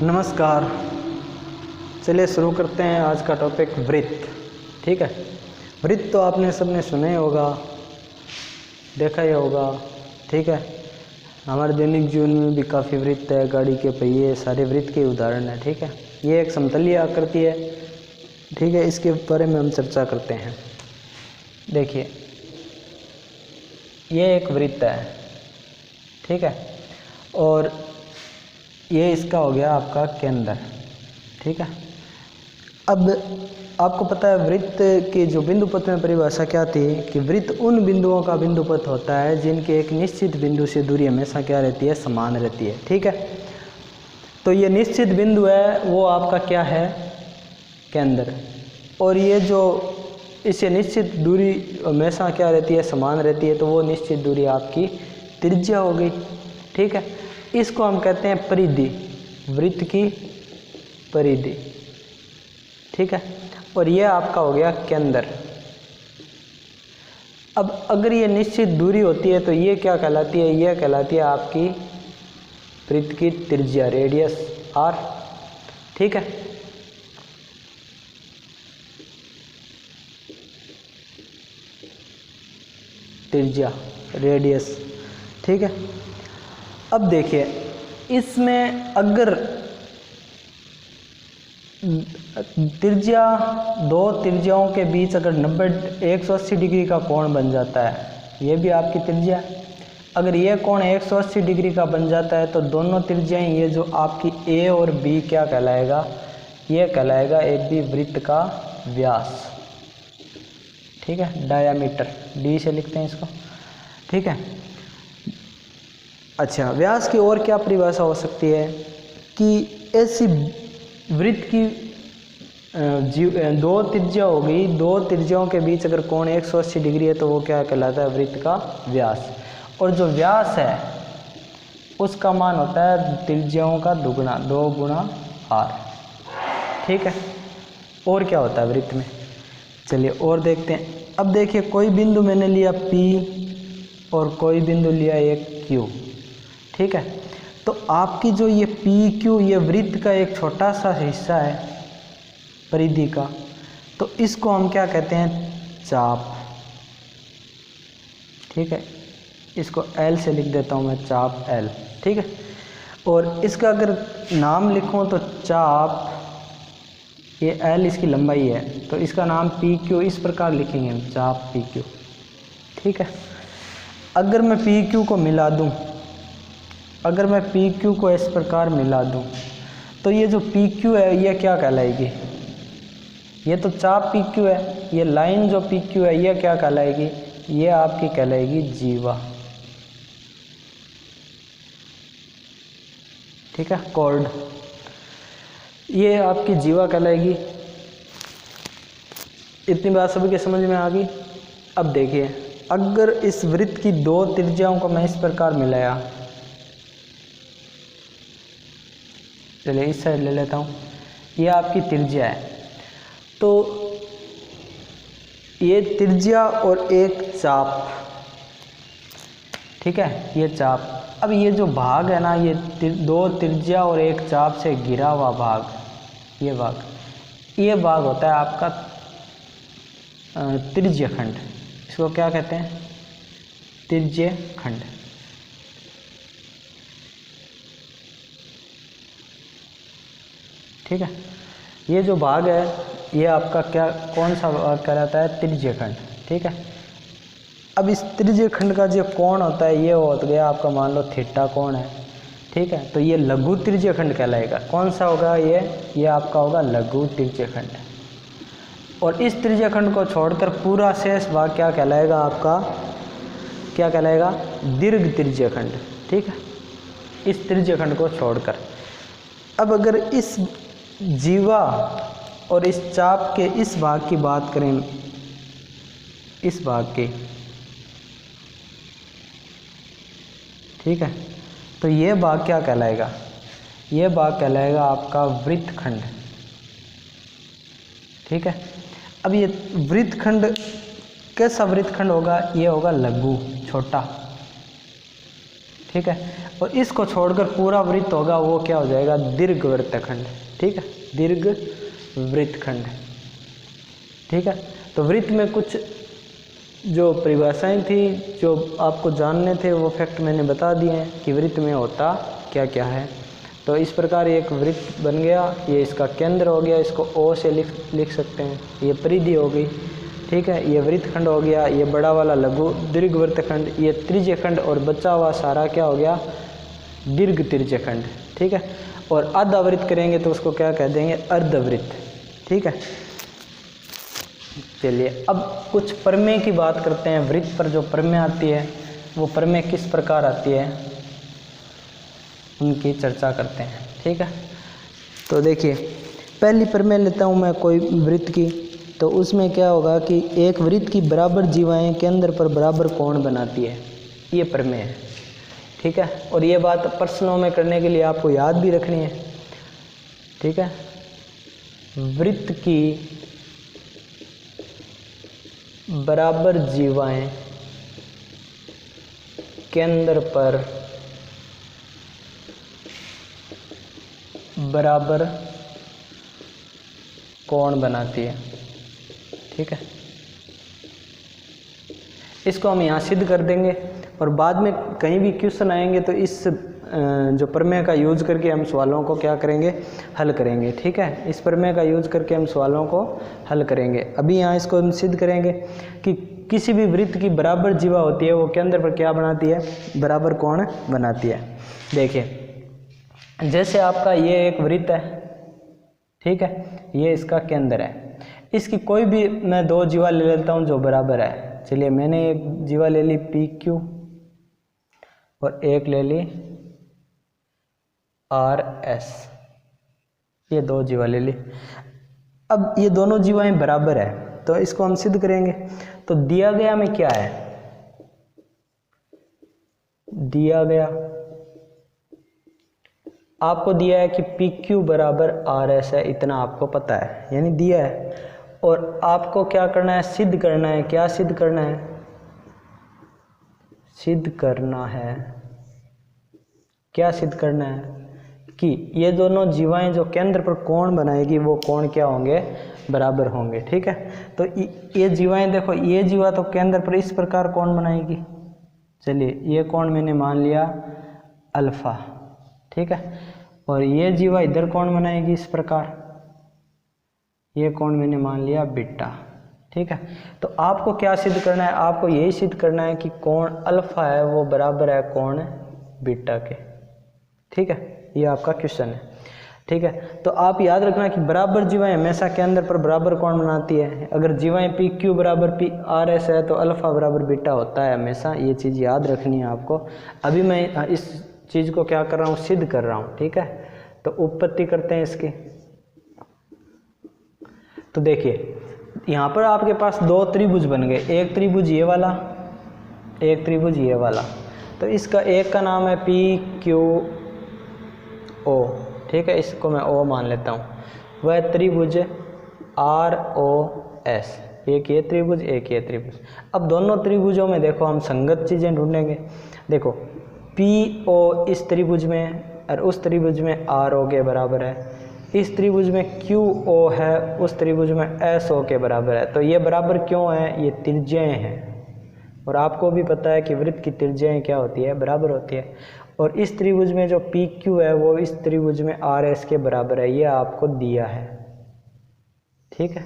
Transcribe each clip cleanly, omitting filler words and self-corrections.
नमस्कार। चलिए शुरू करते हैं आज का टॉपिक वृत्त। ठीक है, वृत्त तो आपने सबने सुना ही होगा, देखा ही होगा। ठीक है, हमारे दैनिक जीवन में भी काफ़ी वृत्त है, गाड़ी के पहिए सारे वृत्त के उदाहरण है। ठीक है, ये एक समतलीय आकृति है। ठीक है, इसके बारे में हम चर्चा करते हैं। देखिए, ये एक वृत्त है। ठीक है, और ये इसका हो गया आपका केंद्र। ठीक है, अब आपको पता है वृत्त की जो बिंदुपथ में परिभाषा क्या थी कि वृत्त उन बिंदुओं का बिंदुपथ होता है जिनके एक निश्चित बिंदु से दूरी हमेशा क्या रहती है, समान रहती है। ठीक है, तो ये निश्चित बिंदु है वो आपका क्या है, केंद्र। और ये जो इससे निश्चित दूरी हमेशा क्या रहती है, समान रहती है, तो वो निश्चित दूरी आपकी त्रिज्या हो गई। ठीक है, इसको हम कहते हैं परिधि, वृत्त की परिधि। ठीक है, और ये आपका हो गया केंद्र। अब अगर ये निश्चित दूरी होती है तो ये क्या कहलाती है, ये कहलाती है आपकी वृत्त की त्रिज्या, रेडियस आर। ठीक है, त्रिज्या, रेडियस। ठीक है, अब देखिए इसमें अगर त्रिज्या, दो त्रिज्याओं के बीच अगर 180 डिग्री का कोण बन जाता है, ये भी आपकी त्रिज्या है। अगर ये कोण 180 डिग्री का बन जाता है तो दोनों त्रिज्याएं, ये जो आपकी ए और बी क्या कहलाएगा, ये कहलाएगा एक भी वृत्त का व्यास। ठीक है, डायामीटर, डी से लिखते हैं इसको। ठीक है, अच्छा, व्यास की और क्या परिभाषा हो सकती है कि ऐसी वृत्त की दो त्रिज्या हो गई, दो त्रिज्याओं के बीच अगर कोण 180 डिग्री है तो वो क्या कहलाता है, वृत्त का व्यास। और जो व्यास है उसका मान होता है त्रिज्याओं का दुगुना, 2 गुणा आर। ठीक है, और क्या होता है वृत्त में, चलिए और देखते हैं। अब देखिए, कोई बिंदु मैंने लिया P और कोई बिंदु लिया एक Q। ठीक है, तो आपकी जो ये PQ, ये वृत्त का एक छोटा सा हिस्सा है परिधि का, तो इसको हम क्या कहते हैं, चाप। ठीक है, इसको L से लिख देता हूँ मैं, चाप L। ठीक है, और इसका अगर नाम लिखूँ तो चाप, ये L इसकी लंबाई है, तो इसका नाम PQ इस प्रकार लिखेंगे हम, चाप PQ। ठीक है, अगर मैं PQ को मिला दूँ, अगर मैं PQ को इस प्रकार मिला दूं तो ये जो PQ है ये क्या कहलाएगी, ये तो चाप PQ है, ये लाइन जो PQ है ये क्या कहलाएगी, ये आपकी कहलाएगी जीवा। ठीक है, कॉर्ड, ये आपकी जीवा कहलाएगी। इतनी बात सभी के समझ में आ गई। अब देखिए, अगर इस वृत्त की दो त्रिज्याओं को मैं इस प्रकार मिलाया, चलिए इस साइड ले लेता हूँ, ये आपकी त्रिज्या है, तो ये त्रिज्या और एक चाप। ठीक है, ये चाप। अब ये जो भाग है ना, ये दो त्रिज्या और एक चाप से घिरा हुआ भाग, ये भाग होता है आपका त्रिज्यखंड। इसको क्या कहते हैं, त्रिज्यखंड। ठीक है, ये जो भाग है ये आपका क्या, कौन सा भाग कहलाता है, त्रिज्यखंड। ठीक है, अब इस त्रिज्यखंड का जो कोण होता है ये हो गया आपका, मान लो थीटा कोण है। ठीक है, तो ये लघु त्रिज्यखंड कहलाएगा। कौन सा होगा ये आपका होगा लघु त्रिज्यखंड। और इस त्रिज्यखंड को छोड़कर पूरा शेष भाग क्या कहलाएगा, आपका क्या कहलाएगा, दीर्घ त्रिज्यखंड। ठीक है, इस त्रिज्यखंड को छोड़कर। अब अगर इस जीवा और इस चाप के इस भाग की बात करें, इस भाग की, ठीक है, तो ये भाग क्या कहलाएगा, ये भाग कहलाएगा आपका वृत्तखंड। ठीक है, अब ये वृत्तखंड कैसा वृत्तखंड होगा, ये होगा लघु, छोटा। ठीक है। और इसको छोड़कर पूरा वृत्त होगा वो क्या हो जाएगा, दीर्घवृत्तखंड। ठीक है, दीर्घवृत्तखंड। ठीक है। तो वृत्त में कुछ जो परिभाषाएं थी जो आपको जानने थे वो फैक्ट मैंने बता दिए हैं कि वृत्त में होता क्या क्या है। तो इस प्रकार एक वृत्त बन गया, ये इसका केंद्र हो गया, इसको ओ से लिख सकते हैं। ये परिधि हो गई, ठीक है। ये वृत्तखंड हो गया, ये बड़ा वाला लघु दीर्घवृत्तखंड, ये त्रिज्यखंड, और बचा हुआ सारा क्या हो गया, दीर्घ त्रिज्यखंड। ठीक है। और अर्धवृत्त करेंगे तो उसको क्या कह देंगे, अर्धवृत्त। ठीक है। चलिए अब कुछ प्रमेय की बात करते हैं। वृत्त पर जो प्रमेय आती है वो प्रमेय किस प्रकार आती है उनकी चर्चा करते हैं। ठीक है। तो देखिए पहली प्रमेय लेता हूँ मैं कोई वृत्त की, तो उसमें क्या होगा कि एक वृत्त की बराबर जीवाएं केंद्र पर बराबर कोण बनाती है, ये प्रमेय है। ठीक है। और ये बात प्रश्नों में करने के लिए आपको याद भी रखनी है। ठीक है। वृत्त की बराबर जीवाएं केंद्र पर बराबर कोण बनाती है। ठीक है। इसको हम यहाँ सिद्ध कर देंगे और बाद में कहीं भी क्वेश्चन आएंगे तो इस जो प्रमेय का यूज करके हम सवालों को क्या करेंगे, हल करेंगे। ठीक है। इस प्रमेय का यूज करके हम सवालों को हल करेंगे। अभी यहाँ इसको हम सिद्ध करेंगे कि किसी भी वृत्त की बराबर जीवा होती है वो केंद्र पर क्या बनाती है, बराबर कोण बनाती है। देखिए जैसे आपका ये एक वृत्त है, ठीक है, ये इसका केंद्र है। इसकी कोई भी मैं दो जीवा ले लेता हूँ जो बराबर है। चलिए मैंने एक जीवा ले ली पी क्यू और एक ले ली आर एस, ये दो जीवा ले ली। अब ये दोनों जीवाएं बराबर है तो इसको हम सिद्ध करेंगे। तो दिया गया में क्या है, दिया गया आपको दिया है कि पी क्यू बराबर आर एस है, इतना आपको पता है, यानी दिया है। और आपको क्या करना है, सिद्ध करना है। क्या सिद्ध करना है, सिद्ध करना है, क्या सिद्ध करना है कि ये दोनों जीवाएं जो केंद्र पर कोण बनाएगी वो कोण क्या होंगे, बराबर होंगे। ठीक है। तो ये जीवाएं देखो, ये जीवा तो केंद्र पर इस प्रकार कोण बनाएगी। चलिए ये कोण मैंने मान लिया अल्फा। ठीक है। और ये जीवा इधर कोण बनाएगी इस प्रकार, ये कोण मैंने मान लिया बीटा। ठीक है। तो आपको क्या सिद्ध करना है, आपको यही सिद्ध करना है कि कोण अल्फा है वो बराबर है कोण बीटा के। ठीक है। ये आपका क्वेश्चन है। ठीक है। तो आप याद रखना कि बराबर जीवाएं हमेशा केंद्र पर बराबर कोण बनाती है। अगर जीवाएं पी क्यू बराबर पी आर एस है तो अल्फा बराबर बीटा होता है हमेशा, ये चीज़ याद रखनी है आपको। अभी मैं इस चीज़ को क्या कर रहा हूँ, सिद्ध कर रहा हूँ। ठीक है। तो उत्पत्ति करते हैं इसकी। तो देखिए यहाँ पर आपके पास दो त्रिभुज बन गए, एक त्रिभुज ये वाला, एक त्रिभुज ये वाला। तो इसका एक का नाम है पी क्यू ओ। ठीक है, इसको मैं ओ मान लेता हूँ। वह त्रिभुज आर ओ एस, एक ये त्रिभुज एक ये त्रिभुज। अब दोनों त्रिभुजों में देखो हम संगत चीज़ें ढूंढेंगे। देखो पी ओ इस त्रिभुज में और उस त्रिभुज में आर ओ के बराबर है, इस त्रिभुज में क्यू ओ है, उस त्रिभुज में एस ओ के बराबर है। तो ये बराबर क्यों है, ये त्रिज्याएं हैं। और आपको भी पता है कि वृत्त की त्रिज्याएं क्या होती है, बराबर होती है। और इस त्रिभुज में जो पी क्यू है वो इस त्रिभुज में आर एस के बराबर है, ये आपको दिया है। ठीक है।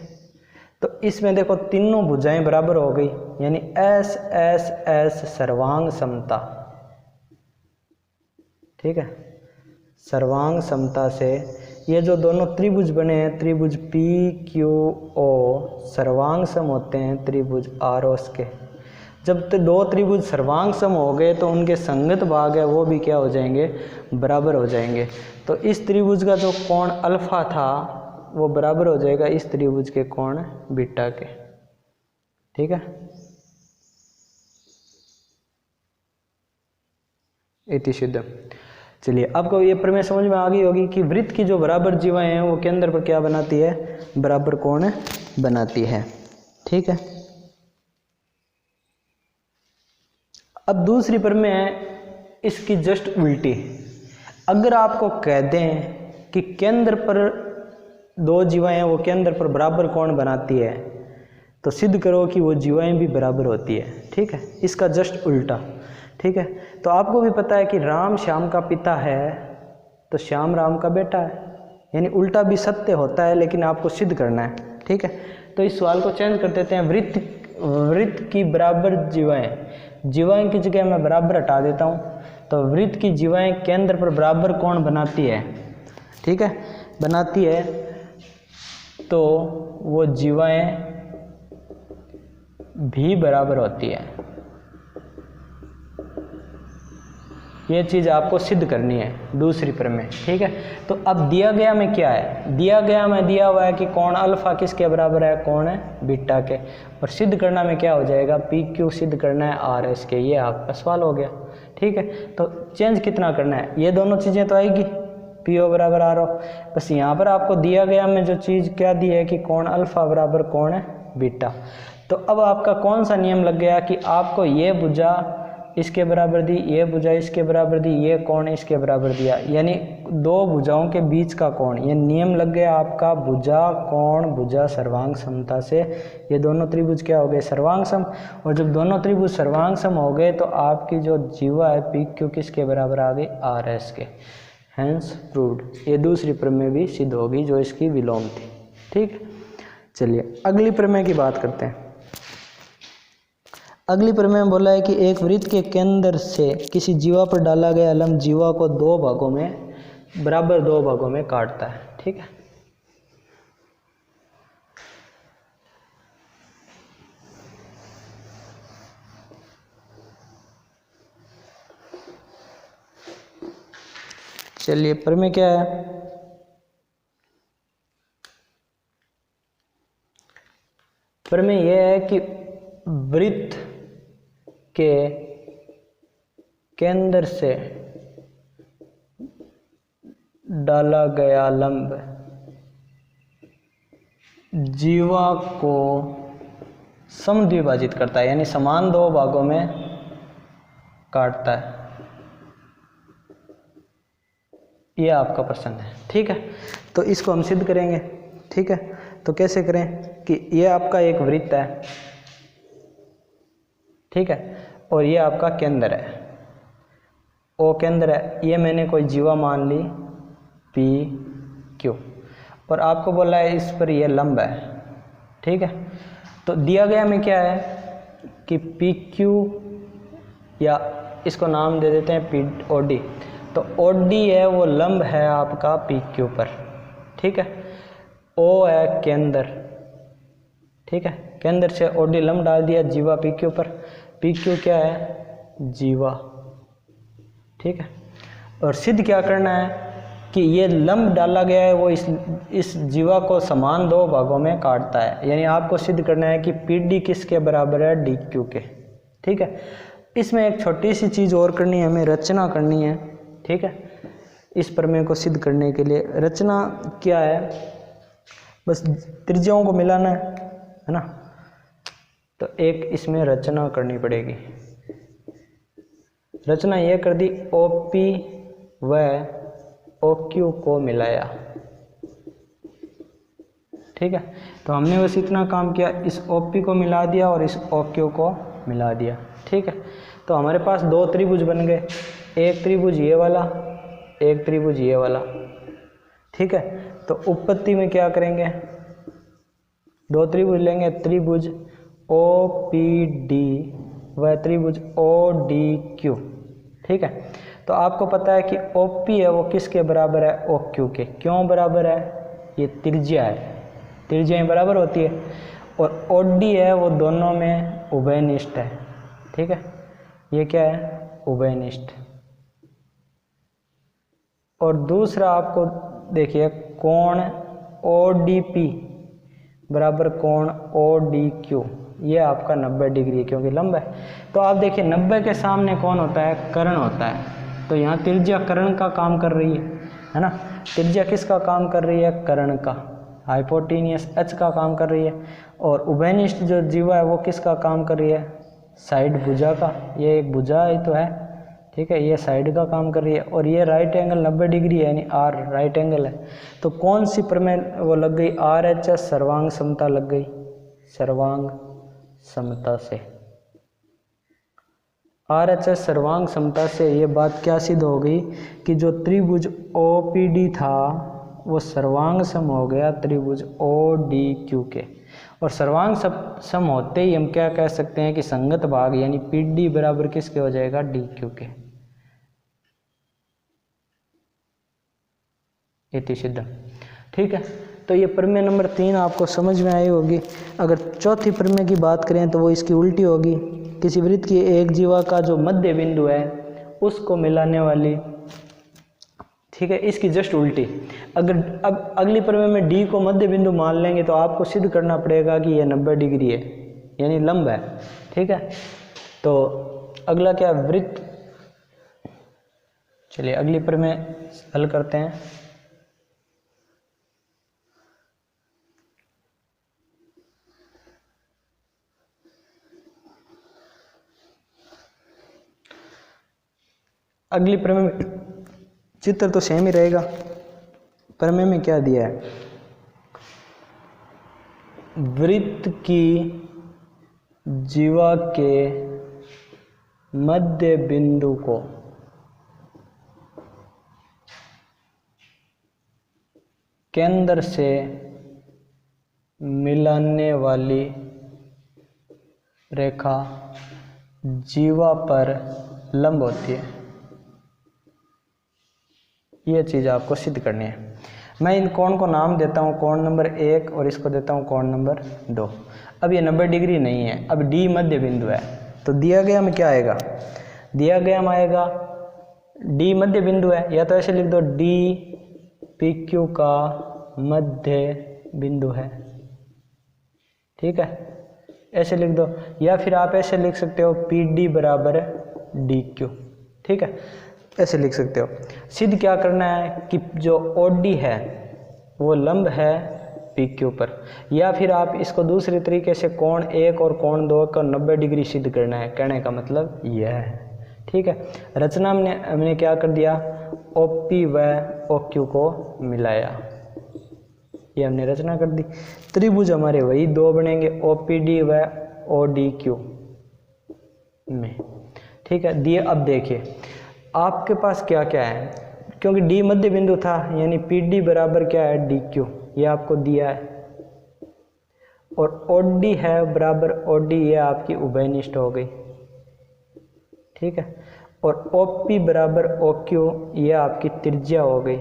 तो इसमें देखो तीनों भुजाएं बराबर हो गई, यानी एस एस एस सर्वांग समता। ठीक है। सर्वांग समता से ये जो दोनों त्रिभुज बने हैं, त्रिभुज पी क्यू ओ सर्वांग सम होते हैं त्रिभुज आर ओस के। जब दो त्रिभुज सर्वांग सम हो गए तो उनके संगत भाग है वो भी क्या हो जाएंगे, बराबर हो जाएंगे। तो इस त्रिभुज का जो कोण अल्फा था वो बराबर हो जाएगा इस त्रिभुज के कोण बीटा के। ठीक है। इति सिद्धम। चलिए आपको ये प्रमेय समझ में आ गई होगी कि वृत्त की जो बराबर जीवाएं हैं वो केंद्र पर क्या बनाती है, बराबर कोण बनाती है। ठीक है। अब दूसरी प्रमेय है इसकी जस्ट उल्टी। अगर आपको कह दें कि केंद्र पर दो जीवाएं हैं, वो केंद्र पर बराबर कोण बनाती है, तो सिद्ध करो कि वो जीवाएं भी बराबर होती है। ठीक है, इसका जस्ट उल्टा। ठीक है, तो आपको भी पता है कि राम श्याम का पिता है तो श्याम राम का बेटा है, यानी उल्टा भी सत्य होता है, लेकिन आपको सिद्ध करना है। ठीक है, तो इस सवाल को चेंज कर देते हैं। वृत्त की बराबर जीवाएं की जगह मैं बराबर हटा देता हूँ, तो वृत्त की जीवाएं केंद्र पर बराबर कोण बनाती है। ठीक है, बनाती है, तो वो जीवाएं भी बराबर होती है। ये चीज़ आपको सिद्ध करनी है दूसरी प्रमेय। ठीक है, तो अब दिया गया में क्या है, दिया हुआ है कि कोण अल्फा किसके बराबर है, कोण है बीटा के, और सिद्ध करना में क्या हो जाएगा, पी क्यू सिद्ध करना है आर एस के। ये आपका सवाल हो गया। ठीक है, तो चेंज कितना करना है, ये दोनों चीज़ें तो आएगी, पी ओ बराबर आर ओ। बस यहाँ पर आपको दिया गया में जो चीज़ क्या दी है कि कोण अल्फा बराबर कोण है बीटा। तो अब आपका कौन सा नियम लग गया कि आपको ये भुजा इसके बराबर दी, ये भुजा इसके बराबर दी, ये कोण इसके बराबर दिया, यानी दो भुजाओं के बीच का कोण। ये नियम लग गया आपका भुजा कोण भुजा सर्वांग समता से। ये दोनों त्रिभुज क्या हो गए, सर्वांग सम। और जब दोनों त्रिभुज सर्वांग सम हो गए तो आपकी जो जीवा है पी क्यू किसके बराबर आ गई, R S K. Hence proved. ये दूसरी प्रमेय भी सिद्ध होगी जो इसकी विलोम थी। ठीक, चलिए अगली प्रमेय की बात करते हैं। अगली प्रमेय में बोला है कि एक वृत्त के केंद्र से किसी जीवा पर डाला गया लंब जीवा को बराबर दो भागों में काटता है। ठीक है, चलिए प्रमेय क्या है, प्रमेय यह है कि वृत्त के केंद्र से डाला गया लंब जीवा को समद्विभाजित करता है, यानी समान दो भागों में काटता है। यह आपका प्रश्न है। ठीक है, तो इसको हम सिद्ध करेंगे। ठीक है, तो कैसे करें कि यह आपका एक वृत्त है, ठीक है, और ये आपका केंद्र है, ओ केंद्र है, ये मैंने कोई जीवा मान ली पी क्यू, और आपको बोला है इस पर ये लंब है। ठीक है, तो दिया गया में क्या है कि पी क्यू, या इसको नाम दे देते हैं पी ओ डी। तो ओ डी है वो लंब है आपका पी क्यू पर। ठीक है, ओ है केंद्र। ठीक है, केंद्र से ओ डी लंब डाल दिया जीवा पी क्यू पर। पी क्यू क्या है, जीवा। ठीक है, और सिद्ध क्या करना है कि ये लंब डाला गया है वो इस जीवा को समान दो भागों में काटता है, यानी आपको सिद्ध करना है कि पी डी किसके बराबर है, डी क्यू के। ठीक है, इसमें एक छोटी सी चीज़ और करनी है, हमें रचना करनी है। ठीक है, इस प्रमेय को सिद्ध करने के लिए रचना क्या है, बस त्रिज्याओं को मिलाना है ना। तो एक इसमें रचना करनी पड़ेगी। रचना यह कर दी, ओ पी व ओ क्यू को मिलाया। ठीक है, तो हमने बस इतना काम किया, इस ओ पी को मिला दिया और इस ओ क्यू को मिला दिया। ठीक है, तो हमारे पास दो त्रिभुज बन गए, एक त्रिभुज ये वाला, एक त्रिभुज ये वाला। ठीक है, तो उत्पत्ति में क्या करेंगे, दो त्रिभुज लेंगे, त्रिभुज ओ पी डी व त्रिभुज ओ डी क्यू। ठीक है, तो आपको पता है कि ओ पी है वो किसके बराबर है, ओ क्यू के। क्यों बराबर है, ये त्रिज्या है, त्रिज्याएं बराबर होती है। और ओ डी है वो दोनों में उभयनिष्ठ है। ठीक है, ये क्या है, उभयनिष्ठ। और दूसरा आपको देखिए, कोण ओ डी पी बराबर कोण ओ डी क्यू, ये आपका 90 डिग्री है क्योंकि लंब है। तो आप देखिए 90 के सामने कौन होता है, कर्ण होता है। तो यहाँ त्रिज्या कर्ण का काम कर रही है ना। त्रिज्या किसका काम कर रही है, कर्ण का। हाइपोटेनियस एच का काम कर रही है। और उभयनिष्ठ जो जीवा है वो किसका काम कर रही है, साइड भुजा का। ये एक भुजा ही तो है ठीक है, ये साइड का काम कर रही है और ये राइट एंगल 90 डिग्री है, यानी आर राइट एंगल है। तो कौन सी प्रमेय वो लग गई, RHS सर्वांग समता लग गई, सर्वांग समता से। RHS सर्वांग समता से ये बात क्या सिद्ध हो गई कि जो त्रिभुज OPD था वो सर्वांग सम हो गया त्रिभुज ODQ के। और सर्वांग सम होते ही हम क्या कह सकते हैं कि संगत भाग यानी PD बराबर किसके हो जाएगा, DQ के। इति सिद्धम। ठीक है, तो ये प्रमेय नंबर 3 आपको समझ में आई होगी। अगर चौथी प्रमेय की बात करें तो वो इसकी उल्टी होगी। किसी वृत्त की एक जीवा का जो मध्य बिंदु है उसको मिलाने वाली, ठीक है, इसकी जस्ट उल्टी। अगर अब अगली प्रमेय में D को मध्य बिंदु मान लेंगे तो आपको सिद्ध करना पड़ेगा कि यह 90 डिग्री है, यानी लंब है। ठीक है, तो अगला क्या, वृत्त। चलिए अगली प्रमेय हल करते हैं। अगली प्रमेय में चित्र तो सेम ही रहेगा। प्रमेय में क्या दिया है, वृत्त की जीवा के मध्य बिंदु को केंद्र से मिलाने वाली रेखा जीवा पर लंब होती है। ये चीज़ आपको सिद्ध करनी है। मैं इन कोण को नाम देता हूँ कोण नंबर 1 और इसको देता हूँ कोण नंबर 2। अब ये 90 डिग्री नहीं है, अब D मध्य बिंदु है तो दिया गया में क्या आएगा, दिया गया में आएगा D मध्य बिंदु है, या तो ऐसे लिख दो D PQ का मध्य बिंदु है। ठीक है, ऐसे लिख दो, या फिर आप ऐसे लिख सकते हो PD बराबर DQ। ठीक है, ऐसे लिख सकते हो। सिद्ध क्या करना है कि जो OD है वो लंब है PQ पर, या फिर आप इसको दूसरे तरीके से कोण 1 और कोण 2 का 90 डिग्री सिद्ध करना है। कहने का मतलब यह है। ठीक है, रचना में हमने क्या कर दिया, OP व OQ को मिलाया, ये हमने रचना कर दी। त्रिभुज हमारे वही दो बनेंगे OPD व ODQ में। ठीक है, दिए। अब देखिए आपके पास क्या क्या है, क्योंकि D मध्य बिंदु था यानी PD बराबर क्या है DQ, ये आपको दिया है, और OD है बराबर OD, ये आपकी उभयनिष्ठ हो गई। ठीक है, और OP बराबर OQ, ये आपकी त्रिज्या हो गई।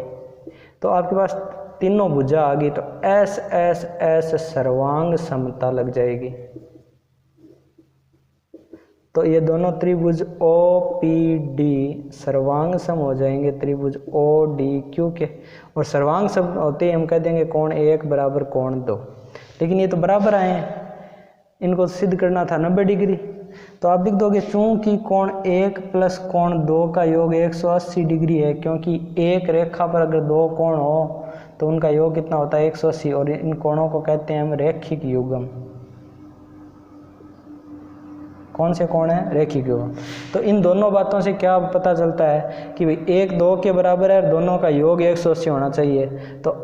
तो आपके पास तीनों भुजा आ गई, तो S सर्वांग समता लग जाएगी। तो ये दोनों त्रिभुज OPD सर्वांग सम हो जाएंगे त्रिभुज ODQ के, और सर्वांग सम होते ही हम कह देंगे कोण 1 बराबर कोण 2। लेकिन ये तो बराबर आए हैं, इनको सिद्ध करना था 90 डिग्री। तो आप लिख दोगे चूंकि कोण 1 प्लस कोण 2 का योग 180 डिग्री है, क्योंकि एक रेखा पर अगर दो कोण हो तो उनका योग कितना होता है 180, और इन कोणों को कहते हैं हम रैखिक युग्म। कौन से कोण है, रैखिक युग्म। तो इन दोनों बातों से क्या पता चलता है कि भाई 1 2 के बराबर है, दोनों का योग 180 होना चाहिए। तो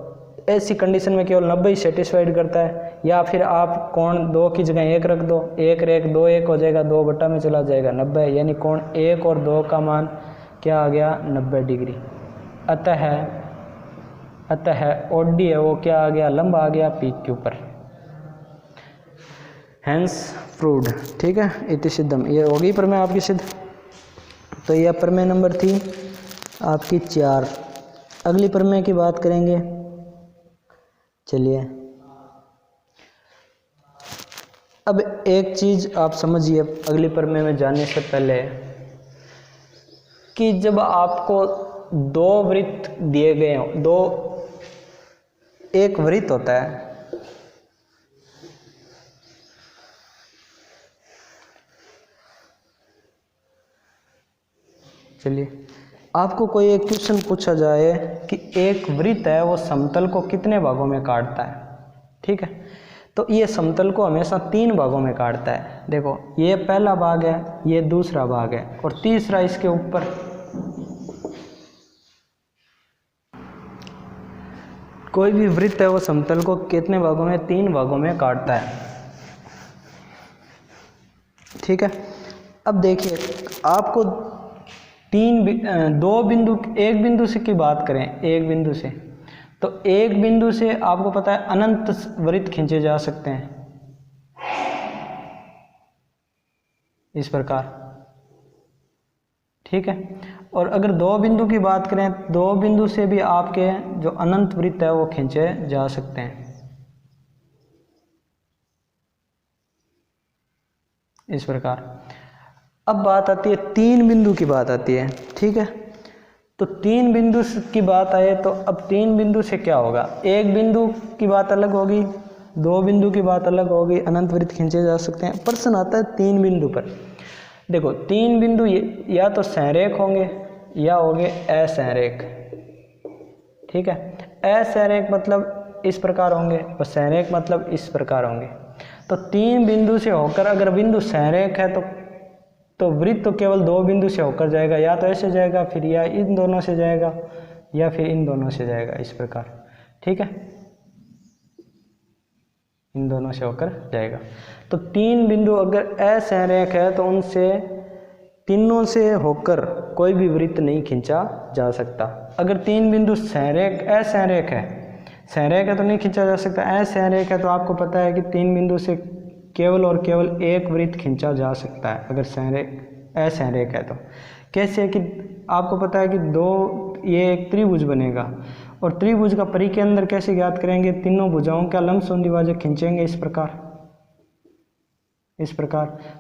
ऐसी कंडीशन में केवल 90 ही सेटिस्फाइड करता है। या फिर आप कोण 2 की जगह 1 रख दो, 1 रेख 2 1 हो जाएगा, 2 बटा में चला जाएगा 90, यानी कोण 1 और 2 का मान क्या आ गया 90 डिग्री। अतः OD है वो क्या आ गया, लंब आ गया PQ पर। Hence proved. ठीक है, इति सिद्धम। ये होगी प्रमेय आपकी सिद्ध। तो यह प्रमेय नंबर थी आपकी 4। अगली प्रमेय की बात करेंगे। चलिए अब एक चीज आप समझिए अगली प्रमेय में जाने से पहले, कि जब आपको दो वृत्त दिए गए हों, एक वृत्त होता है, चलिए आपको कोई एक क्वेश्चन पूछा जाए कि एक वृत्त है वो समतल को कितने भागों में काटता है। ठीक है, तो ये समतल को हमेशा 3 भागों में काटता है। देखो ये पहला भाग है, ये दूसरा भाग है और तीसरा इसके ऊपर। कोई भी वृत्त है वो समतल को कितने भागों में? 3 भागों में काटता है। ठीक है, अब देखिए आपको एक बिंदु से की बात करें, एक बिंदु से, तो एक बिंदु से आपको पता है अनंत वृत्त खींचे जा सकते हैं इस प्रकार। ठीक है, और अगर 2 बिंदु की बात करें, 2 बिंदु से भी आपके जो अनंत वृत्त है वो खींचे जा सकते हैं इस प्रकार। अब बात आती है 3 बिंदु की बात आती है। ठीक है, तो 3 बिंदु की बात आए तो अब 3 बिंदु से क्या होगा? एक बिंदु की बात अलग होगी, 2 बिंदु की बात अलग होगी, अनंत वृत्त खींचे जा सकते हैं। प्रश्न आता है 3 बिंदु पर। देखो 3 बिंदु या तो संरेख होंगे या होंगे असंरेख। ठीक है, असंरेख मतलब इस प्रकार होंगे और संरेख मतलब इस प्रकार होंगे। तो 3 बिंदु से होकर अगर बिंदु संरेख है तो वृत्त तो केवल 2 बिंदु से होकर जाएगा, या तो ऐसे जाएगा, फिर या इन दोनों से जाएगा, या फिर इन दोनों से जाएगा इस प्रकार। ठीक है, इन दोनों से होकर जाएगा। तो 3 बिंदु अगर असंरेख है तो उनसे तीनों से होकर कोई भी वृत्त नहीं खींचा जा सकता। अगर 3 बिंदु असंरेख है तो नहीं खींचा जा सकता। असंरेख है तो आपको पता है कि 3 बिंदु से केवल और केवल एक वृत्त खींचा जा सकता है अगर असंरेख है तो। कैसे कि आपको पता है कि ये एक त्रिभुज बनेगा और त्रिभुज का परिकेंद्र कैसे ज्ञात करेंगे? तीनों भुजाओं का लंबसम द्विभाजक खींचेंगे इस प्रकार।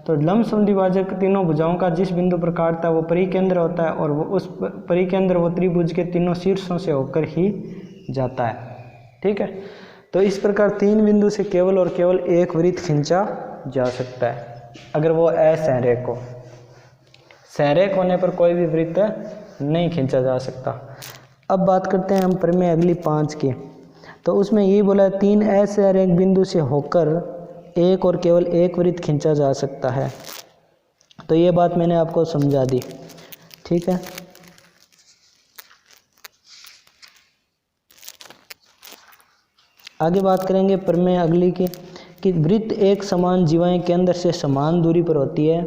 तो लंबसम द्विभाजक तीनों भुजाओं का जिस बिंदु पर काटता है वो परिकेंद्र होता है और वो उस परिकेंद्र वो त्रिभुज के तीनों शीर्षों से होकर ही जाता है। ठीक है, तो इस प्रकार 3 बिंदु से केवल और केवल एक वृत्त खींचा जा सकता है अगर वो असंरेख हो। संरेख होने पर कोई भी वृत्त नहीं खींचा जा सकता। अब बात करते हैं हम प्रमेय अगली 5 की। तो उसमें ये बोला है 3 असंरेख बिंदु से होकर एक और केवल एक वृत्त खींचा जा सकता है। तो ये बात मैंने आपको समझा दी। ठीक है, आगे बात करेंगे प्रमेय अगली की कि वृत्त एक समान जीवाएं केंद्र से समान दूरी पर होती है।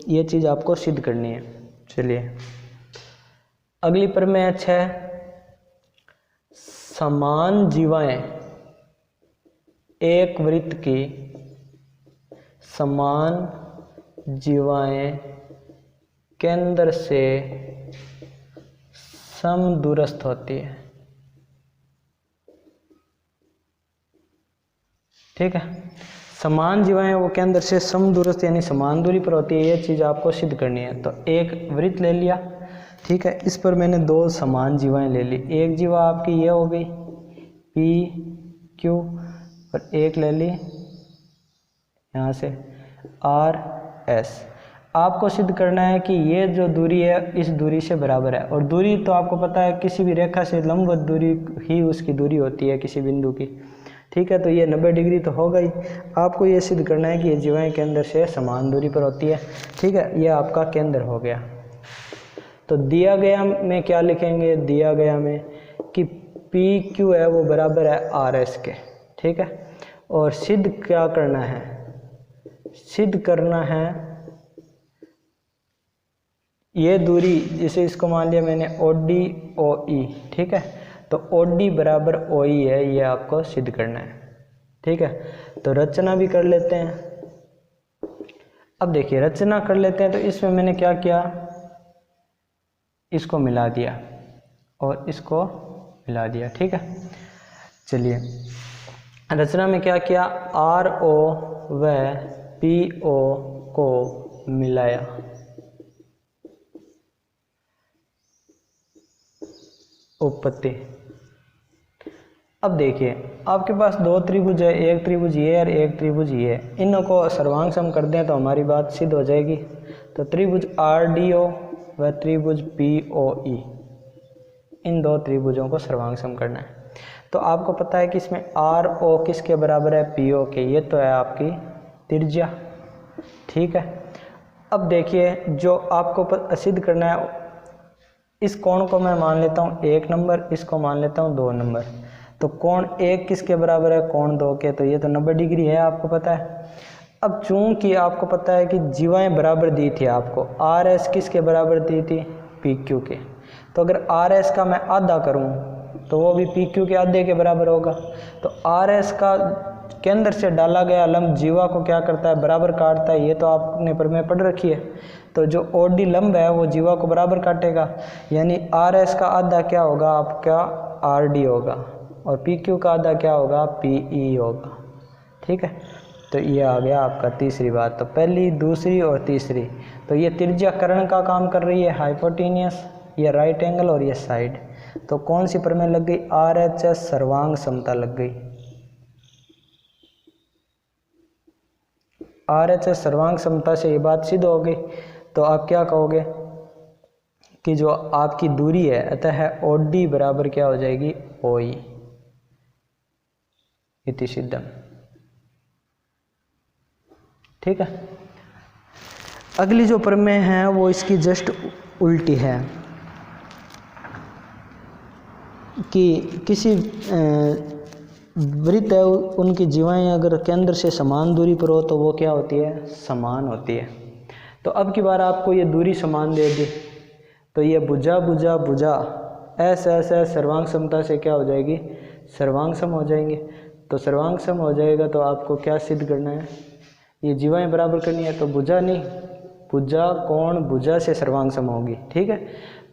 ये चीज़ आपको सिद्ध करनी है। चलिए अगली प्रमेय 6, समान जीवाएं एक वृत्त की समान जीवाएं केंद्र से समदूरस्थ होती है। ठीक है, समान जीवाएं वो केंद्र से समदूरस्थ यानी समान दूरी पर होती है। ये चीज़ आपको सिद्ध करनी है। तो एक वृत्त ले लिया। ठीक है, इस पर मैंने 2 समान जीवाएं ले ली। एक जीवा आपकी ये हो गई पी क्यू और एक ले ली यहाँ से आर एस। आपको सिद्ध करना है कि ये जो दूरी है इस दूरी से बराबर है। और दूरी तो आपको पता है किसी भी रेखा से लंबवत दूरी ही उसकी दूरी होती है किसी बिंदु की। ठीक है, तो ये 90 डिग्री तो हो गई। आपको ये सिद्ध करना है कि ये जीवाएं केंद्र से समान दूरी पर होती है। ठीक है, ये आपका केंद्र हो गया। तो दिया गया में क्या लिखेंगे? दिया गया में कि पी क्यू है वो बराबर है आर एस के। ठीक है, और सिद्ध क्या करना है? सिद्ध करना है ये दूरी, जैसे इसको मान लिया मैंने ओ डी ओ ई। ठीक है, तो ओ डी बराबर ओ ई है, ये आपको सिद्ध करना है। ठीक है, तो रचना भी कर लेते हैं। अब देखिए रचना कर लेते हैं। तो इसमें मैंने क्या किया, इसको मिला दिया और इसको मिला दिया। ठीक है, चलिए रचना में क्या किया, आर ओ व पी ओ को मिलाया। उत्पत्ति। अब देखिए आपके पास 2 त्रिभुज है, एक त्रिभुज ये और एक त्रिभुज ये। इनों को सर्वांग सम कर दें तो हमारी बात सिद्ध हो जाएगी। तो त्रिभुज आर डी ओ व त्रिभुज पी ओ ई, इन 2 त्रिभुजों को सर्वांग सम करना है। तो आपको पता है कि इसमें आर ओ किसके बराबर है, पी ओ के। ये तो है आपकी त्रिज्या, ठीक है। अब देखिए जो आपको सिद्ध करना है, इस कोण को मैं मान लेता हूँ 1 नंबर, इसको मान लेता हूँ 2 नंबर। तो कोण 1 किसके बराबर है, कोण 2 के, तो ये तो 90 डिग्री है, आपको पता है। अब चूंकि आपको पता है कि जीवाएं बराबर दी थी आपको, आर एस किसके बराबर दी थी, पी क्यू के। तो अगर आर एस का मैं आधा करूं तो वो भी पी क्यू के आधे के बराबर होगा। तो आर एस का केंद्र से डाला गया लंब जीवा को क्या करता है, बराबर काटता है। ये तो आपने प्रमेय पढ़ रखी है। तो जो ओडी लंब है वो जीवा को बराबर काटेगा, यानी आर एस का आधा क्या होगा आपका, आर डी होगा, और पी क्यू का आधा क्या होगा, पी ई होगा, ठीक है। तो ये आ गया आपका तीसरी बात। तो पहली, दूसरी और तीसरी, तो ये त्रिज्या कर्ण का काम कर रही है, हाइपोटेनियस, ये राइट एंगल और ये साइड। तो कौन सी प्रमेय लग गई, आर एच एस सर्वांग समता लग गई। आर एच एस सर्वांग समता से ये बात सिद्ध हो गई। तो आप क्या कहोगे कि जो आपकी दूरी है अतः ओ डी बराबर क्या हो जाएगी, ओ ई, इति सिद्धम, ठीक है। अगली जो प्रमेय है वो इसकी जस्ट उल्टी है कि किसी वृत्त है, उनकी जीवाएं अगर केंद्र से समान दूरी पर हो तो वो क्या होती है, समान होती है। तो अब की बार आपको ये दूरी समान दे दी, तो ये भुजा भुजा भुजा ऐसे ऐसे सर्वांग समता से क्या हो जाएगी, सर्वांग सम हो जाएंगे। तो सर्वांग सम हो जाएगा तो आपको क्या सिद्ध करना है, ये जीवाएं बराबर करनी है। तो भुजा नहीं, भुजा कोण भुजा से सर्वांग सम होगी, ठीक है।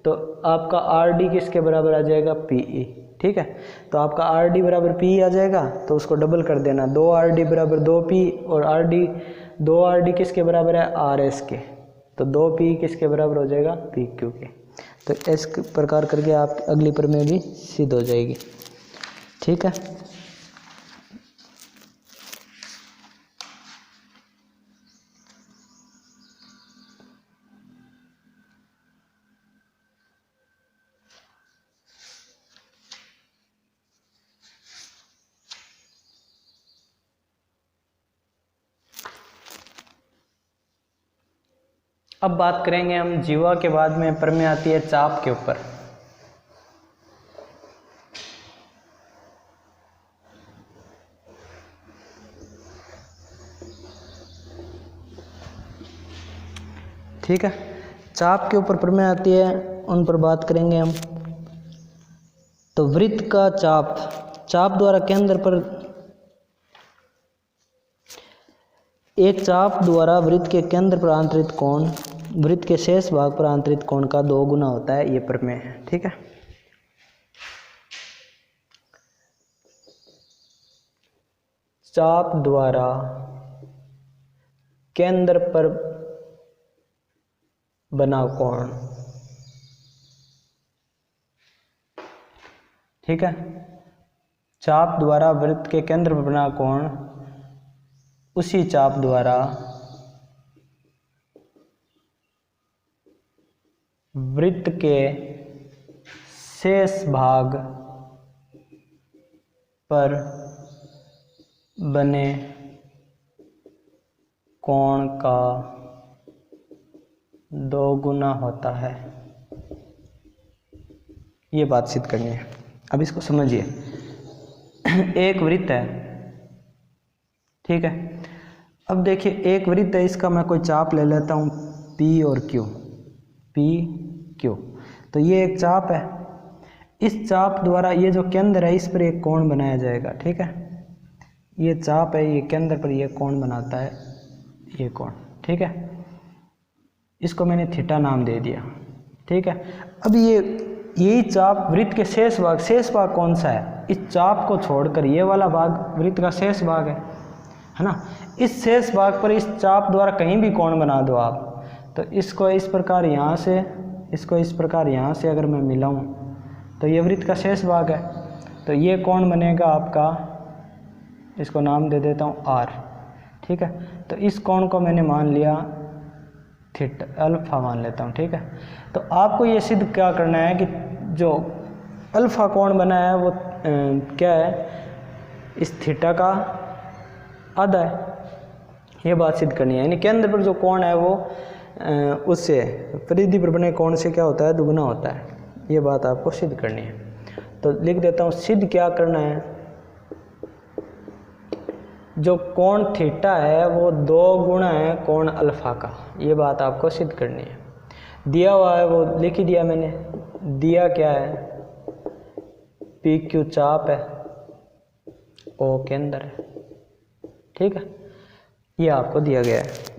तो आपका आर डी किसके बराबर आ जाएगा, पी ई, ठीक है। तो आपका आर डी बराबर पी ई आ जाएगा, तो उसको डबल कर देना, 2 आर डी बराबर 2 पी, और आर डी 2 आर डी किसके बराबर है, आर एस के। तो 2 पी किसके बराबर हो जाएगा, पी क्यू के। तो इस प्रकार करके आप अगली प्रमेय भी सिद्ध हो जाएगी, ठीक है। अब बात करेंगे हम जीवा के बाद में प्रमेय आती है चाप के ऊपर। ठीक है, चाप के ऊपर प्रमेय आती है, उन पर बात करेंगे हम। तो वृत्त का चाप, चाप द्वारा केंद्र पर, एक चाप द्वारा वृत्त के केंद्र पर आंतरिक कोण वृत्त के शेष भाग पर आंतरिक कोण का 2 गुना होता है, ये प्रमेय है, ठीक है। चाप द्वारा केंद्र पर बना कोण, ठीक है। चाप द्वारा वृत्त के केंद्र पर बना कोण उसी चाप द्वारा वृत्त के शेष भाग पर बने कोण का 2 गुना होता है, ये बात सिद्ध करनी है। अब इसको समझिए। एक वृत्त है, ठीक है। अब देखिए एक वृत्त है, इसका मैं कोई चाप ले लेता हूँ P और Q, P Q। तो ये एक चाप है, इस चाप द्वारा ये जो केंद्र है इस पर एक कोण बनाया जाएगा, ठीक है। ये चाप है, ये केंद्र पर ये कोण बनाता है, ये कोण, ठीक है। इसको मैंने थीटा नाम दे दिया, ठीक है। अब यही चाप वृत्त के शेष भाग कौन सा है, इस चाप को छोड़कर ये वाला भाग वृत्त का शेष भाग है ना। इस शेष भाग पर इस चाप द्वारा कहीं भी कोण बना दो आप, तो इसको इस प्रकार यहाँ से, इसको इस प्रकार यहाँ से अगर मैं मिलाऊँ तो ये वृत्त का शेष भाग है। तो ये कोण बनेगा आपका, इसको नाम दे देता हूँ R, ठीक है। तो इस कोण को मैंने मान लिया थीटा, अल्फा मान लेता हूँ, ठीक है। तो आपको ये सिद्ध क्या करना है कि जो अल्फ़ा कोण बना है वो क्या है, इस थीटा का आधा है। ये बात सिद्ध करनी है, यानी केंद्र पर जो कोण है वो उससे परिधि पर बने कोण से क्या होता है, दुगना होता है। ये बात आपको सिद्ध करनी है। तो लिख देता हूँ, सिद्ध क्या करना है, जो कोण थीटा है वो 2 गुना है कोण अल्फ़ा का। ये बात आपको सिद्ध करनी है। दिया हुआ है वो लिख ही दिया मैंने। दिया क्या है, पी क्यू चाप है, ओ केंद्र है, ठीक है, ये आपको दिया गया है।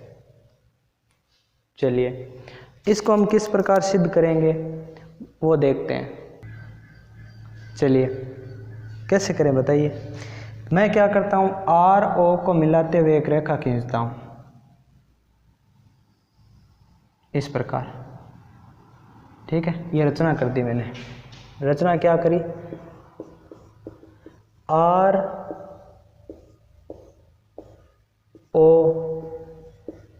चलिए इसको हम किस प्रकार सिद्ध करेंगे वो देखते हैं। चलिए कैसे करें बताइए। मैं क्या करता हूँ, आर ओ को मिलाते हुए एक रेखा खींचता हूँ इस प्रकार, ठीक है। ये रचना कर दी मैंने। रचना क्या करी, आर ओ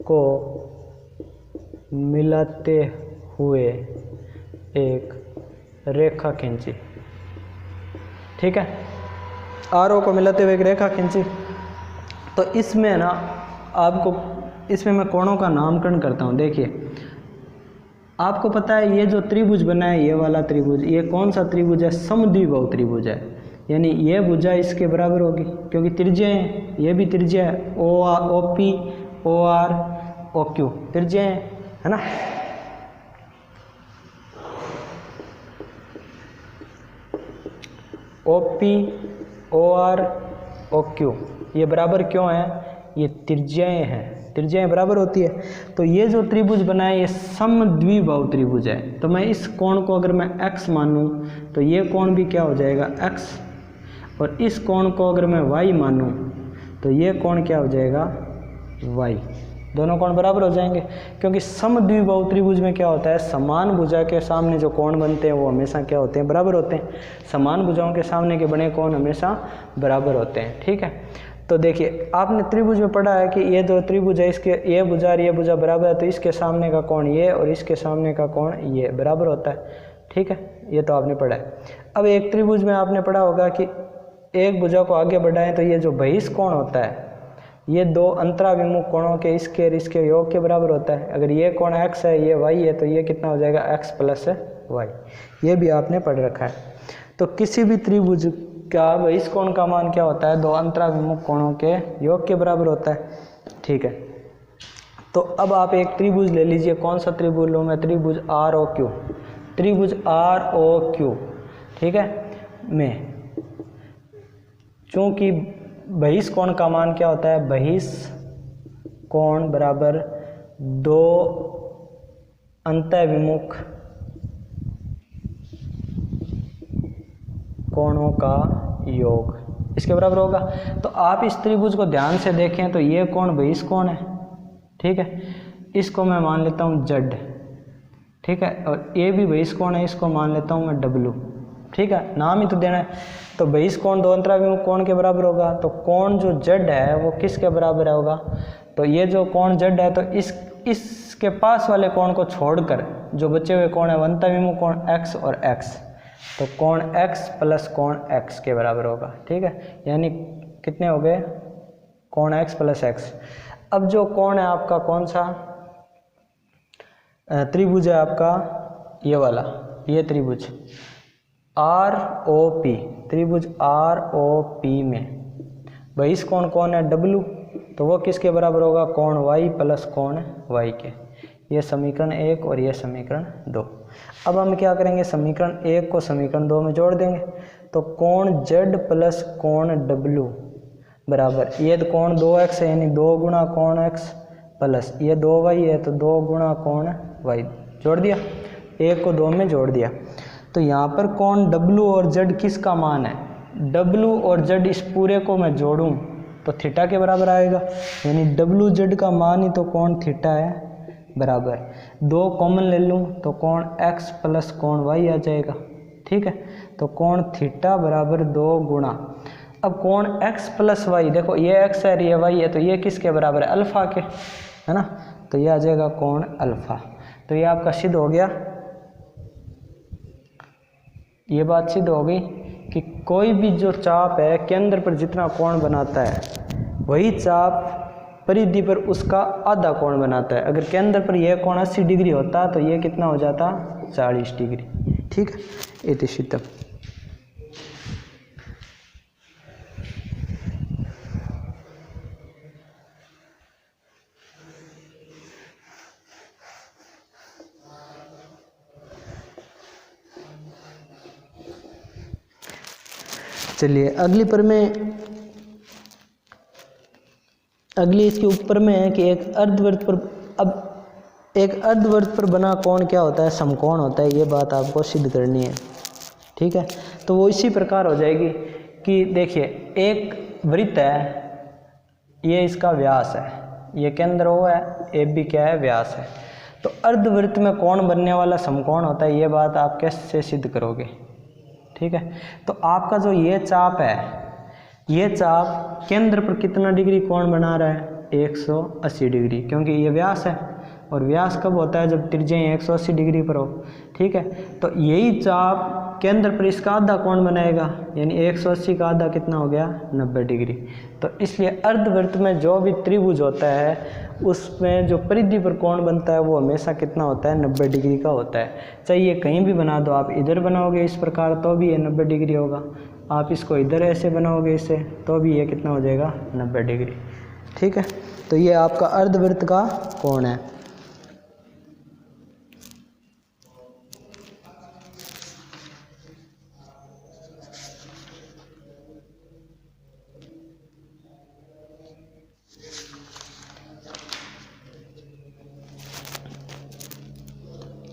को मिलाते हुए एक रेखा खींची, ठीक है। आर ओ को मिलाते हुए एक रेखा खींची। तो इसमें ना आपको, इसमें मैं कोणों का नामकरण करता हूँ। देखिए आपको पता है ये जो त्रिभुज बना है, ये वाला त्रिभुज, ये कौन सा त्रिभुज है, समद्विबाहु त्रिभुज है। यानी ये भुजा इसके बराबर होगी क्योंकि त्रिज्या है, ये भी त्रिज्या है, O P O R O Q त्रिज्या है ना। O P O R O Q ये बराबर क्यों है, ये त्रिज्याएं हैं, त्रिज्याएं बराबर होती है। तो ये जो त्रिभुज बना है ये समद्विबाहु त्रिभुज है। तो मैं इस कोण को अगर मैं x मानूं तो ये कोण भी क्या हो जाएगा x, और इस कोण को अगर मैं y मानूं तो ये कोण क्या हो जाएगा y। दोनों कोण बराबर हो जाएंगे क्योंकि समद्विबाहु त्रिभुज में क्या होता है, समान भुजा के सामने जो कोण बनते हैं वो हमेशा क्या होते हैं, बराबर होते हैं। समान भुजाओं के सामने के बने कोण हमेशा बराबर होते हैं, ठीक है। तो देखिए आपने त्रिभुज में पढ़ा है कि ये जो त्रिभुज है इसके ये भुजा और ये भुजा बराबर है, तो इसके सामने का कोण ये और इसके सामने का कोण ये बराबर होता है, ठीक है। ये तो आपने पढ़ा है। अब एक त्रिभुज में आपने पढ़ा होगा कि एक भुजा को आगे बढ़ाएं तो ये जो बहिष कोण होता है ये दो अंतराभिमुख कोणों के इसके और इसके योग के बराबर होता है। अगर ये कोण x है ये y है तो ये कितना हो जाएगा x प्लस y। ये भी आपने पढ़ रखा है। तो किसी भी त्रिभुज का बहिष कोण का मान क्या होता है, दो अंतराभिमुख कोणों के योग के बराबर होता है, ठीक है। तो अब आप एक त्रिभुज ले लीजिए। कौन सा त्रिभुज लूँ मैं, त्रिभुज आर ओ क्यू, त्रिभुज आर ओ क्यू, ठीक है। में चूंकि बहिष कोण का मान क्या होता है, बहिष कोण बराबर दो अंतःविमुख कोणों का योग, इसके बराबर होगा। तो आप इस त्रिभुज को ध्यान से देखें तो ये कोण बहिष कोण है, ठीक है। इसको मैं मान लेता हूँ Z, ठीक है, और ये भी बहिष कोण है, इसको मान लेता हूँ मैं W, ठीक है। नाम ही तो देना है। तो बहिष कोण दो अंतराभिमुख कोण के बराबर होगा। तो कोण जो Z है वो किसके बराबर होगा, तो ये जो कोण Z है तो इसके पास वाले कोण को छोड़कर जो बचे हुए कोण है वो अंतराभिमुख कोण X और X, तो कोण X प्लस कोण X के बराबर होगा, ठीक है। यानी कितने हो गए, कोण X प्लस X। अब जो कोण है आपका कौन सा त्रिभुज है आपका, ये वाला, ये त्रिभुज ROP, त्रिभुज ROP में बहिष कोण कौन है W, तो वो किसके बराबर होगा, कोण Y प्लस कोण Y के। ये समीकरण 1 और ये समीकरण 2। अब हम क्या करेंगे, समीकरण 1 को समीकरण 2 में जोड़ देंगे। तो कोण Z प्लस कोण W बराबर, ये कोण 2x है यानी 2 गुणा कोण x प्लस ये 2y है तो 2 गुणा कोण y, जोड़ दिया, 1 को 2 में जोड़ दिया। तो यहाँ पर कोण W और Z किसका मान है, W और Z इस पूरे को मैं जोड़ूं तो थीटा के बराबर आएगा, यानी W Z का मान ही तो कोण थीटा है बराबर, 2 कॉमन ले लूँ तो कोण x प्लस कोण y आ जाएगा, ठीक है। तो कोण थीटा बराबर 2 गुणा, अब कोण x प्लस y, देखो ये x है ये y है तो ये किसके बराबर है, अल्फ़ा के, है ना। तो ये आ जाएगा कोण अल्फ़ा। तो ये आपका सिद्ध हो गया। ये बात सिद्ध हो गई कि कोई भी जो चाप है केंद्र पर जितना कोण बनाता है वही चाप परिधि पर उसका आधा कोण बनाता है। अगर केंद्र पर यह कोण 80 डिग्री होता तो यह कितना हो जाता 40 डिग्री। ठीक है, इति शीतम। चलिए अगली इसके ऊपर में है कि एक अर्धवृत्त पर, अब एक अर्धवृत्त पर बना कोण क्या होता है, समकोण होता है। ये बात आपको सिद्ध करनी है। ठीक है, तो वो इसी प्रकार हो जाएगी कि देखिए एक वृत्त है, ये इसका व्यास है, ये केंद्र O है, ए बी क्या है, व्यास है। तो अर्धवृत्त में कोण बनने वाला समकोण होता है। ये बात आप कैसे सिद्ध करोगे? ठीक है, तो आपका जो ये चाप है, ये चाप केंद्र पर कितना डिग्री कोण बना रहा है, 180 डिग्री, क्योंकि ये व्यास है और व्यास कब होता है, जब त्रिज्या 180 डिग्री पर हो। ठीक है, तो यही चाप केंद्र पर इसका आधा कोण बनाएगा, यानी 180 का आधा कितना हो गया, 90 डिग्री। तो इसलिए अर्धवृत्त में जो भी त्रिभुज होता है उसमें जो परिधि पर कोण बनता है वो हमेशा कितना होता है, 90 डिग्री का होता है। चाहिए कहीं भी बना दो, आप इधर बनाओगे इस प्रकार तो भी ये 90 डिग्री होगा, आप इसको इधर ऐसे बनाओगे इसे तो भी ये कितना हो जाएगा, 90 डिग्री। ठीक है, तो ये आपका अर्धवृत्त का कोण है।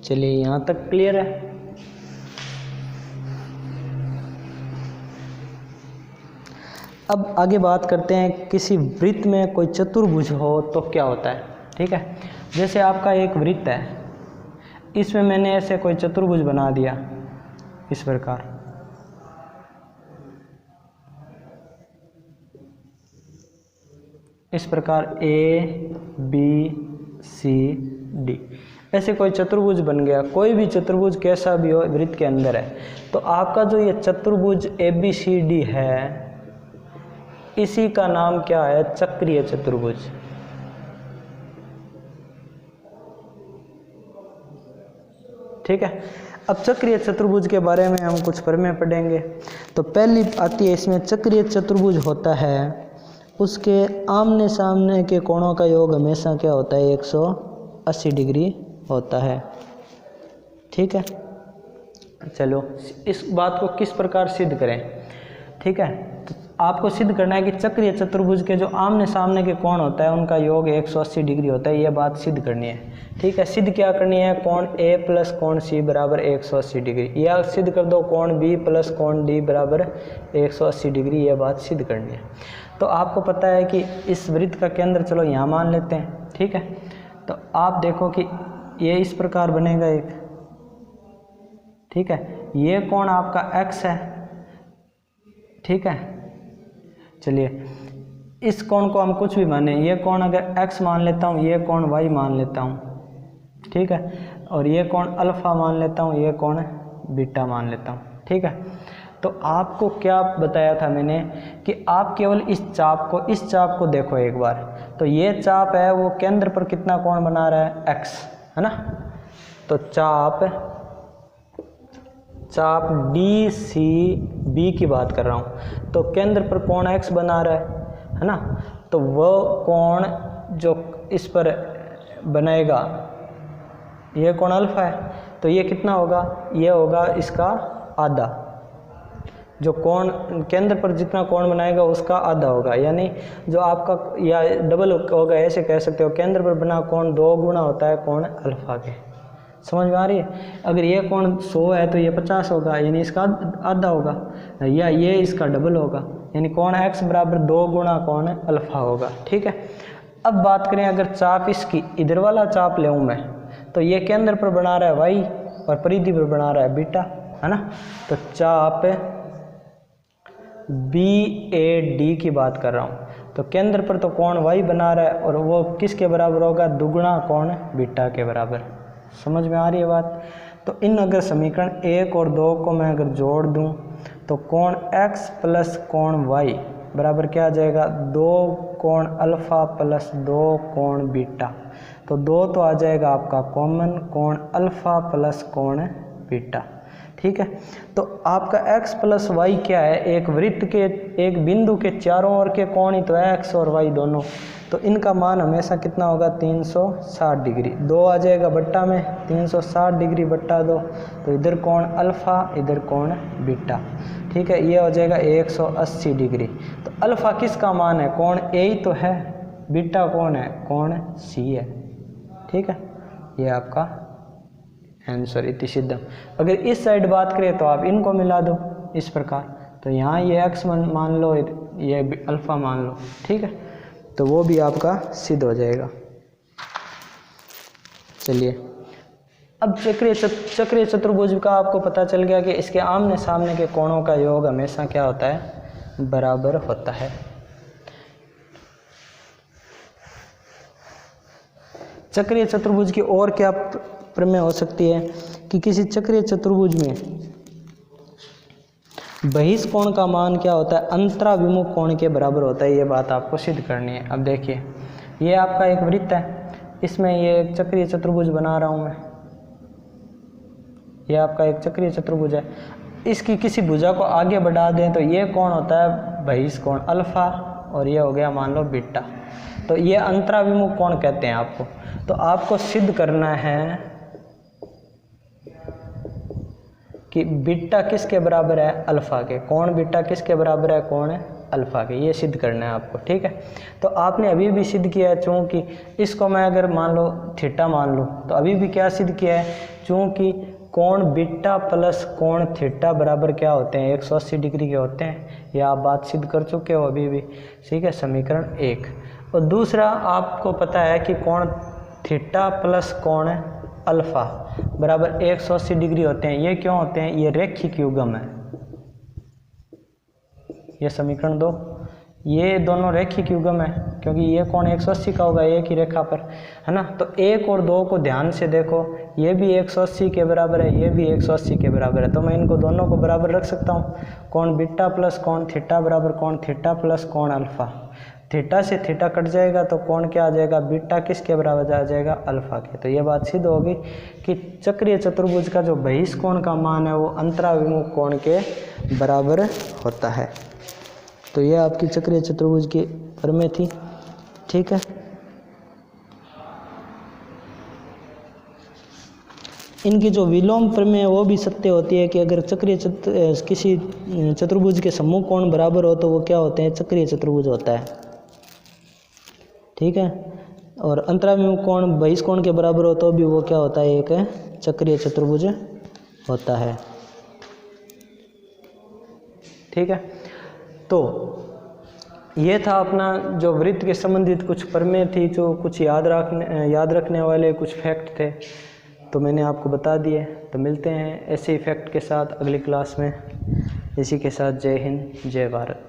चलिए यहाँ तक क्लियर है। अब आगे बात करते हैं किसी वृत्त में कोई चतुर्भुज हो तो क्या होता है। ठीक है, जैसे आपका एक वृत्त है, इसमें मैंने ऐसे कोई चतुर्भुज बना दिया इस प्रकार, इस प्रकार ए बी सी डी, ऐसे कोई चतुर्भुज बन गया। कोई भी चतुर्भुज कैसा भी हो वृत्त के अंदर है, तो आपका जो ये चतुर्भुज ए बी सी डी है इसी का नाम क्या है, चक्रीय चतुर्भुज। ठीक है, अब चक्रीय चतुर्भुज के बारे में हम कुछ प्रमेय पढ़ेंगे। तो पहली आती है इसमें, चक्रीय चतुर्भुज होता है उसके आमने सामने के कोणों का योग हमेशा क्या होता है, 180 डिग्री होता है। ठीक है, चलो इस बात को किस प्रकार सिद्ध करें। ठीक है, तो आपको सिद्ध करना है कि चक्रीय चतुर्भुज के जो आमने सामने के कोण होता है उनका योग 180 डिग्री होता है। ये बात सिद्ध करनी है। ठीक है, सिद्ध क्या करनी है, कोण ए प्लस कोण सी बराबर 180 डिग्री, या सिद्ध कर दो कोण बी प्लस कोण डी बराबर 180 डिग्री। ये बात सिद्ध करनी है। तो आपको पता है कि इस वृत्त का केंद्र चलो यहाँ मान लेते हैं। ठीक है, तो आप देखो कि ये इस प्रकार बनेगा एक। ठीक है, ये कोण आपका x है। ठीक है, चलिए इस कोण को हम कुछ भी माने, ये कोण अगर x मान लेता हूँ, ये कोण y मान लेता हूँ। ठीक है, और ये कोण अल्फा मान लेता हूँ, ये कोण बीटा मान लेता हूँ। ठीक है, तो आपको क्या बताया था मैंने कि आप केवल इस चाप को देखो एक बार। तो ये चाप है वो केंद्र पर कितना कोण बना रहा है, x, है ना। तो चाप डी सी बी की बात कर रहा हूँ, तो केंद्र पर कोण x बना रहा है ना। तो वो कोण जो इस पर बनेगा ये कोण अल्फा है, तो ये कितना होगा, ये होगा इसका आधा। जो कोण केंद्र पर जितना कोण बनाएगा उसका आधा होगा, यानी जो आपका या डबल होगा, ऐसे कह सकते हो। केंद्र पर बना कोण 2 गुना होता है कोण अल्फा के। समझ में आ रही है। अगर ये कोण 100 है तो ये 50 होगा, यानी इसका आधा होगा, या ये इसका डबल होगा, यानी कोण x बराबर 2 गुना कोण अल्फा होगा। ठीक है, अब बात करें अगर चाप इसकी इधर वाला चाप ले मैं, तो ये केंद्र पर बना रहा है y और परिधि पर बना रहा है बीटा, है ना। तो चाप BAD की बात कर रहा हूँ, तो केंद्र पर तो कोण y बना रहा है और वो किसके बराबर होगा, दुगुना कोण बीटा के बराबर। समझ में आ रही है बात। तो इन अगर समीकरण 1 और 2 को मैं अगर जोड़ दूं तो कोण x प्लस कोण y बराबर क्या आ जाएगा, 2 कोण अल्फ़ा प्लस 2 कोण बीटा। तो 2 तो आ जाएगा आपका कॉमन, कोण अल्फ़ा प्लस कोण बीटा। ठीक है, तो आपका x प्लस वाई क्या है, एक वृत्त के एक बिंदु के चारों ओर के कोण ही तो है x और y दोनों, तो इनका मान हमेशा कितना होगा 360 डिग्री। 2 आ जाएगा बट्टा में, 360 डिग्री बट्टा 2, तो इधर कोण अल्फ़ा इधर कोण बीटा। ठीक है, ये हो जाएगा 180 डिग्री। तो अल्फ़ा किसका मान है, कोण ए ही तो है, बीटा कौन है, कोण सी है। ठीक है, ये आपका आंसर इति सिद्धम। अगर इस साइड बात करें तो आप इनको मिला दो इस प्रकार, तो यहाँ ये x मान लो, ये अल्फ़ा मान लो। ठीक है, तो वो भी आपका सिद्ध हो जाएगा। चलिए, अब चक्रीय चतुर्भुज का आपको पता चल गया कि इसके आमने सामने के कोणों का योग हमेशा क्या होता है, बराबर होता है। चक्रीय चतुर्भुज की और क्या प्रमेय हो सकती है कि किसी चक्रीय चतुर्भुज में बहिष कोण का मान क्या होता है, अंतराभिमुख कोण के बराबर होता है। ये बात आपको सिद्ध करनी है। अब देखिए, ये आपका एक वृत्त है, इसमें ये एक चक्रीय चतुर्भुज बना रहा हूँ मैं, ये आपका एक चक्रीय चतुर्भुज है। इसकी किसी भुजा को आगे बढ़ा दें तो ये कोण होता है बहिष कोण अल्फ़ा, और ये हो गया मान लो बीटा। तो ये अंतराभिमुख कोण कहते हैं आपको। तो आपको सिद्ध करना है कि बीटा किसके बराबर है, अल्फ़ा के। कोण बीटा किसके बराबर है, कोण अल्फ़ा के। ये सिद्ध करना है आपको। ठीक है, तो आपने अभी भी सिद्ध किया है, चूँकि इसको मैं अगर मान लो थीटा मान लूँ, तो अभी भी क्या सिद्ध किया है, चूँकि कोण बीटा प्लस कोण थीटा बराबर क्या होते हैं, 180 डिग्री के होते हैं। ये आप बात सिद्ध कर चुके हो अभी भी। ठीक है, समीकरण 1। और दूसरा आपको पता है कि कोण थीटा प्लस कोण अल्फ़ा बराबर 180 डिग्री होते हैं। ये क्यों होते हैं, ये रैखिक युग्म है। ये समीकरण 2, ये दोनों रैखिक युग्म है, क्योंकि ये कोण 180 का होगा एक ही रेखा पर, है ना। तो 1 और 2 को ध्यान से देखो, ये भी 180 के बराबर है, ये भी 180 के बराबर है। तो मैं इनको दोनों को बराबर रख सकता हूँ। कोण बीटा प्लस कोण थीटा बराबर कोण थीटा प्लस कोण अल्फ़ा। थीटा से थीटा कट जाएगा तो कोण क्या आ जाएगा, बीटा किसके बराबर आ जाएगा, अल्फ़ा के। तो ये बात सिद्ध होगी कि चक्रीय चतुर्भुज का जो बहिष कोण का मान है वो अंतराभिमुख कोण के बराबर होता है। तो ये आपकी चक्रीय चतुर्भुज की प्रमेय थी। ठीक है, इनकी जो विलोम प्रमेय है वो भी सत्य होती है कि अगर किसी चतुर्भुज के सम्मुख कोण बराबर हो तो वो क्या होते हैं, चक्रीय चतुर्भुज होता है। ठीक है, और अंतराभिमुख कोण बहिष कोण के बराबर हो तो भी वो क्या होता है, एक चक्रीय चतुर्भुज होता है। ठीक है, तो ये था अपना जो वृत्त के संबंधित कुछ प्रमेय थी, जो कुछ याद रखने वाले कुछ फैक्ट थे, तो मैंने आपको बता दिए। तो मिलते हैं ऐसे ही फैक्ट के साथ अगली क्लास में। इसी के साथ जय हिंद, जय भारत।